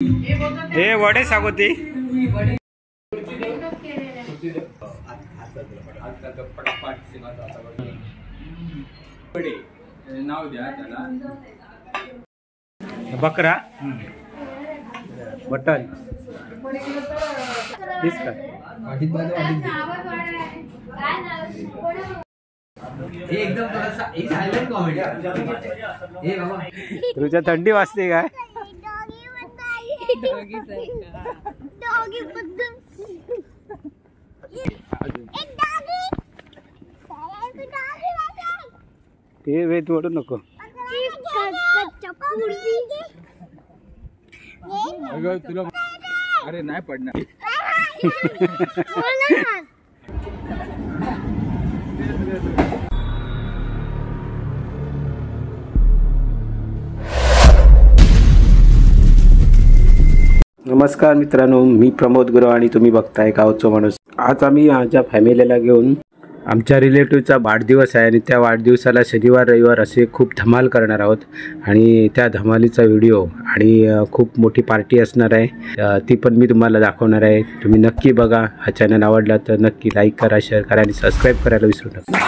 हे वडे सागोती नाव द्या त्याला बकरा मटन एकदम सायलेंट कॉमेडी तुझ्या थंडी वाजते काय ते वेट ओढू नको अगं तुला अरे नाही पडणार नमस्कार मित्रांनो, मी प्रमोद गुरव आणि तुम्ही बघताय गावचो माणूस। आज आम्ही माझ्या फॅमिलीला घेऊन आमच्या रिलेटिव्हचा वाढदिवस आहे आणि त्या वाढदिवसाला शनिवार रविवार असे खूप धमाल करणार आहोत आणि त्या धमालीचा व्हिडिओ आणि खूप मोठी पार्टी असणार आहे, ती पण मी तुम्हाला दाखवणार आहे। तुम्ही नक्की बघा। हा चॅनल आवडला तर नक्की लाईक करा, शेअर करा आणि सबस्क्राईब करायला विसरू नका।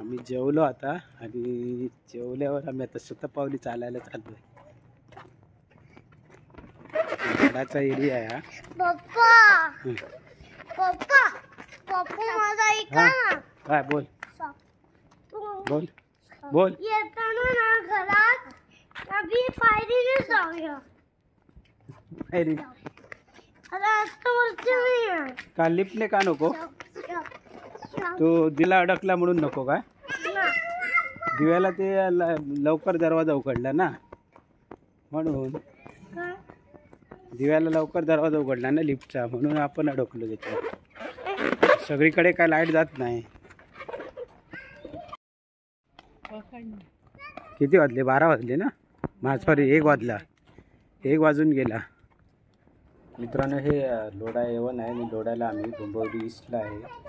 आम्ही जेवलो आता आणि जेवल्यावर आम्ही आता शतपावली चालायला चाललोय। झाडाचा एरिया आहे हा। पप्पा पप्पा पप्पा माझा ऐका ना। काय बोल बोल बोल। येताना ना घरात आम्ही पायरीने जाऊया। पायरी आता वरती नाही का लिफ्टने का नको? तो दिला अडकला म्हणून नको काय? दिव्याला ते लवकर दरवाजा उघडला ना म्हणून, दिव्याला लवकर दरवाजा उघडला ना लिफ्टचा म्हणून आपण अडकलो त्याच्यात। सगळीकडे काय लाईट जात नाही। किती वाजले? 12 वाजले ना, सॉरी 1 वाजला, 1 वाजून गेला। मित्रांनो हे लोढा येवन आहे आणि लोढ्याला आम्ही डोंबिवली ईस्टला आहे।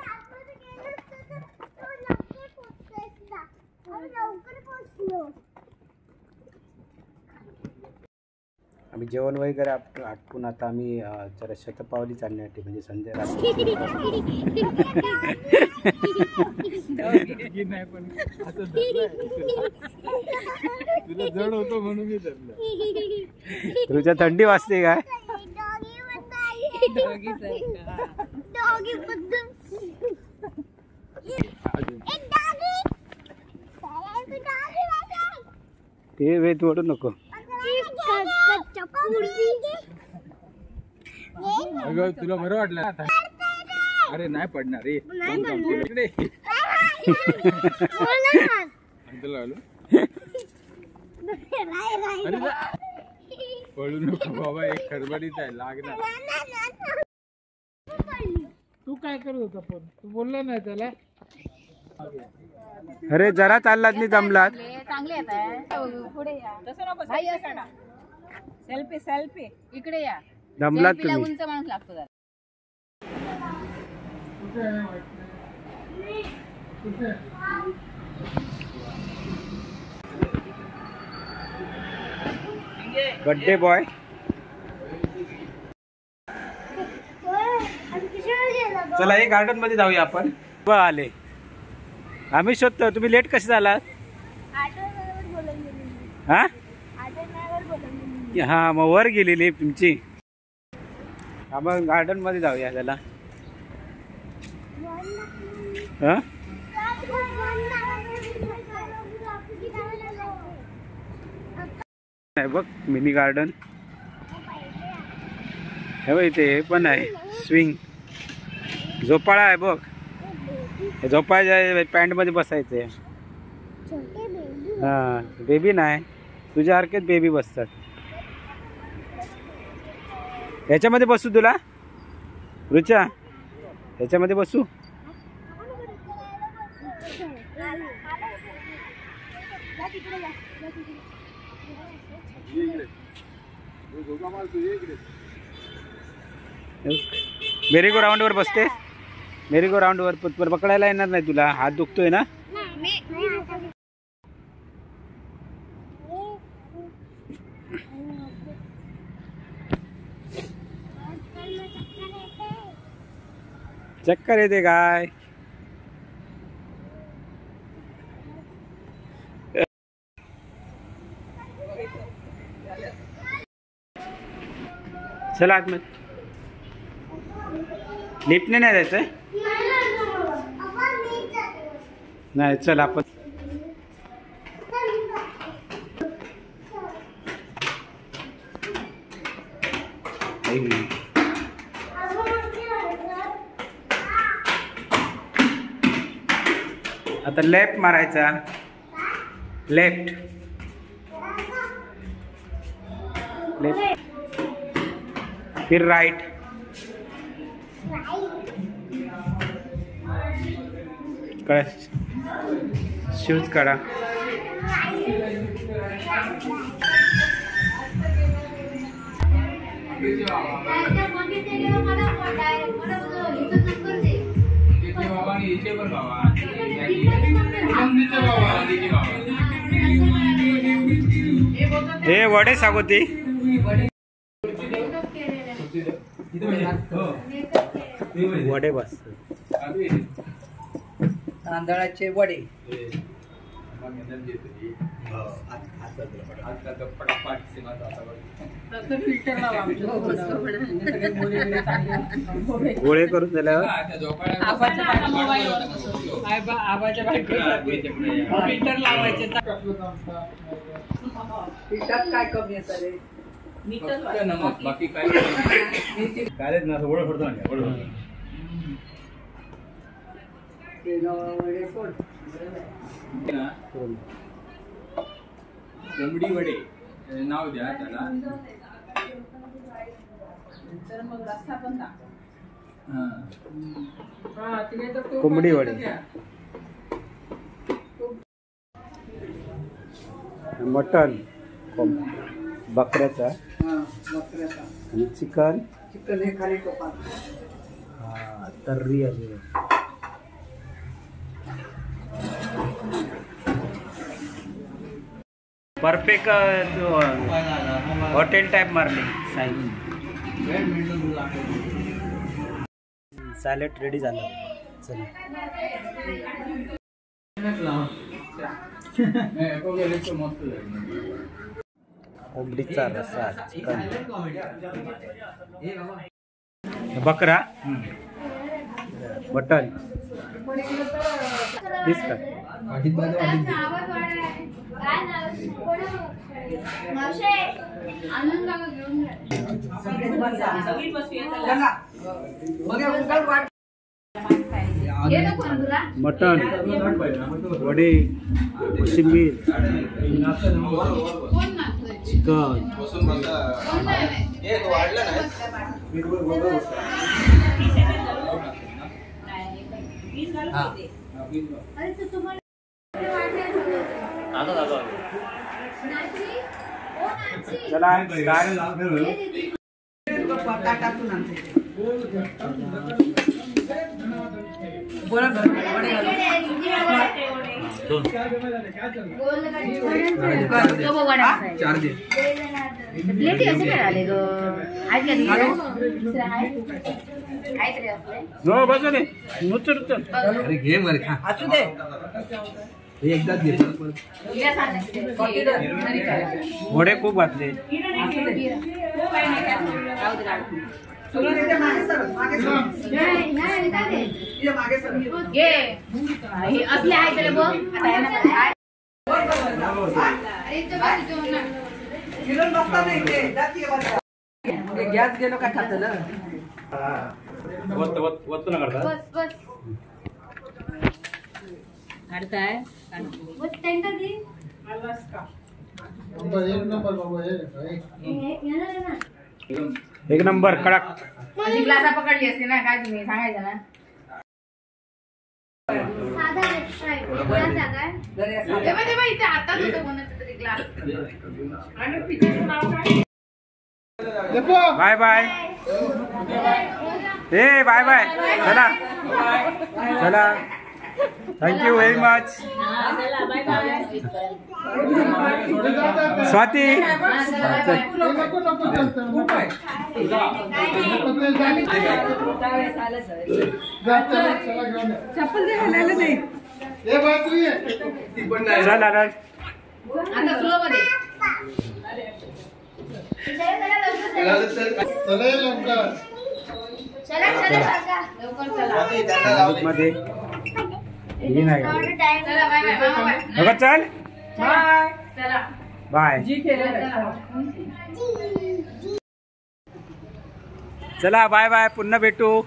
आम्ही जेवण वगैरे आटपून आता आम्ही जरा शतपावली चालण्यासाठी म्हणजे संजय तुला जड होतो म्हणून मी धरलं। तुझ्या थंडी वाजते काय? ते वेट ओढू नको। अगं तुला बरं वाटलं? अरे नाही पडणार रे, पडू नको बाबा, एक खडबडीत आहे लागणार। तू काय करत होता पण? तू बोलला नाही त्याला? अरे जरा चाललात नाही जमलात। चांगले पुढे या, तसं नको सेल्फी सेल्फी इकडे या, जमलात तुम्ही। उंच माणूस लागतो जरा। बर्थडे बॉय चला हे गार्डन मध्ये जाऊया आपण। आले आम्ही शोधतो, तुम्ही लेट कसे झालात? हा हा मग वर गेलेली तुमची। आपण गार्डन मध्ये जाऊया त्याला। हा बघ मिनी गार्डन हे बघ, इथे हे पण आहे स्विंग, झोपाळा आहे बघ। झोपायच्या पॅन्ट मध्ये बसायचंय. छोटे बेबी हा बेबी नाही, तुझ्यासारखेच बेबी बसतात. ह्याच्यामध्ये बसू तुला रुचा, ह्याच्यामध्ये बसू. मेरी गो राऊंड वर बसते. मेरी गो राऊंड वर पकडायला येणार नाही तुला, हात दुखतोय ना. चक्कर येते काय? चला आतमध्ये. लिफ्टने नाही जायचंय. नाही चल आपण. आता लेफ्ट मारायचा. लेफ्ट लेफ्ट फिर राइट. शूज काढा. हे वडे सागोती. वडे बस. तांदळाचे वडे. गोळे करून झाल्यावर आबाच्या फिल्टर लावायचे. पिठात काय कमी येतं रे? बाकी काय ना वड फडतो. कोंबडी वडे नाव द्या त्याला. कोंबडी वडे. मटन बकऱ्याचा आणि चिकन. चिकन हे खाली टोपात. हा तर्री आली. परफेक्ट हॉटेल टाइप मारले. सॅलेड रेडी झालं. चला कोंबडीचा रस्सा, चिकन, बकरा, मटन. दिस का मटन, वडे, कोशिंबीर, चिकन. चला घे मरे असू दे. एकदाच घे. वडे खूप घातले. गॅस गेलो काय खात ना. वत्त ना करता. काढताय एक नंबर कडक. माझी ग्लासा पकडली असते ना काय तुम्ही सांगायचं ना. साधा एक्स्ट्रा आहे. कोणाचा काय? तेव्हा इथे हातात होतं कोणाचं तरी ग्लास. आणि पिझ्झाचं नाव काय? Bye bye. ए बाय बाय. चला चला. Thank you very much. चला बाय बाय. स्वाती. चप्पल दे घालायला नाही. चला ना. आता स्लो मध्ये. चला काका. लवकर चला. मध्ये ही नाही का? चला बाय बाय मामा बाय. नका चल. बाय. चला. बाय. जी केलं. चला बाय बाय. पुन्हा भेटू.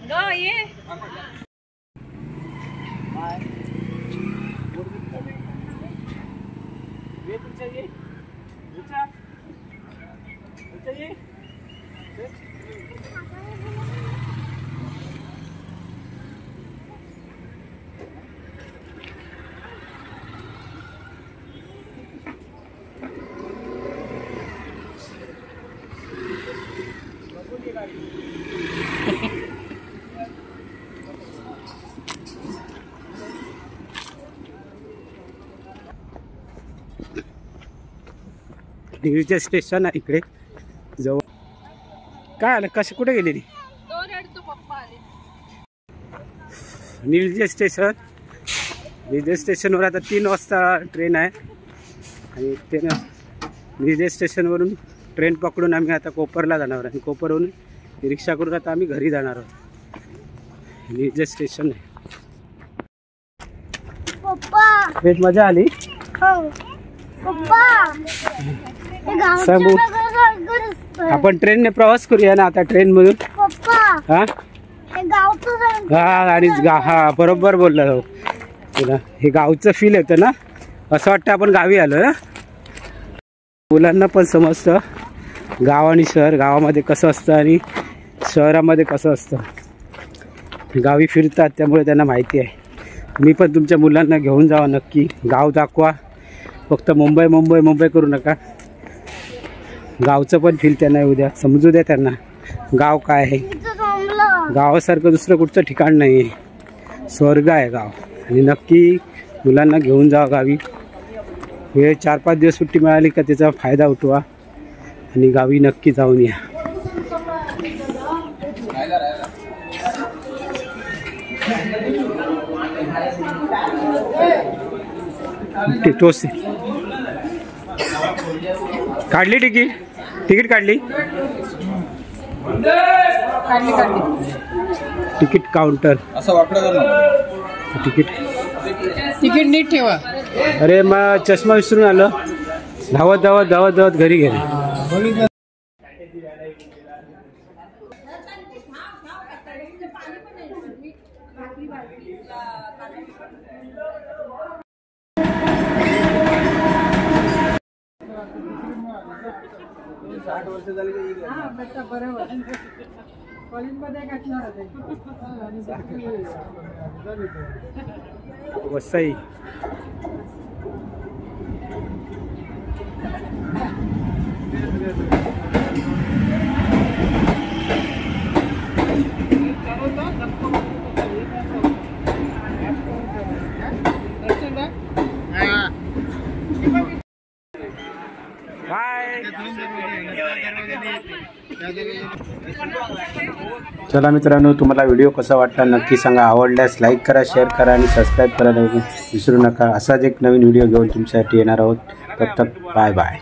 गो ये. डिग्रीचे स्टेशन आहे इकडे जवळ. काय आलं कशी कुठे गेलेली? निळजे स्टेशन. निळजे स्टेशनवर आता 3 वाजता ट्रेन आहे आणि निळजे स्टेशनवरून ट्रेन पकडून आम्ही आता कोपरला जाणार आणि कोपरवरून रिक्षा करून आता आम्ही घरी जाणार आहोत. निळजे स्टेशन आहे. पप्पा. भेट मजा आली. हो. पप्पा. सांगू आपण ट्रेनने प्रवास करूया ना आता ट्रेन मधून. पप्पा. हा हा आणि हा बरोबर बोलला हो तुला. हे गावचं फील येतं ना. असं वाटतं आपण गावी आलो ना. मुलांना पण समजतं गाव आणि शहर. गावामध्ये कसं असतं आणि शहरामध्ये कसं असतं. गावी फिरतात त्यामुळे त्यांना माहिती आहे. मी पण तुमच्या मुलांना घेऊन जावा नक्की. गाव दाखवा. फक्त मुंबई मुंबई मुंबई करू नका. गावचं पण फील त्यांना येऊ द्या. समजू द्या त्यांना गाव काय आहे. गावासारखं दुसरं कुठचं ठिकाण नाही आहे. स्वर्ग आहे गाव. आणि नक्की मुलांना घेऊन जावा गावी. वेळ 4-5 दिवस सुट्टी मिळाली का त्याचा फायदा उठवा आणि गावी नक्की जाऊन या. टोस्ट काढली तिकीट. तिकीट काढली. Ticket counter. असं वाकडं कर. तिकीट नीट ठेवा. अरे मग चष्मा विसरून आलं. धावत धावत धावत धावत घरी गेले. वसई. चला मित्रांनो, तुम्हाला व्हिडिओ कसा वाटला नक्की सांगा. आवडल्यास लाईक करा, शेअर करा आणि सबस्क्राईब करायला विसरू नका. असाच एक नवीन व्हिडिओ घेऊन तुमच्यासाठी येणार आहोत. तब तक बाय बाय.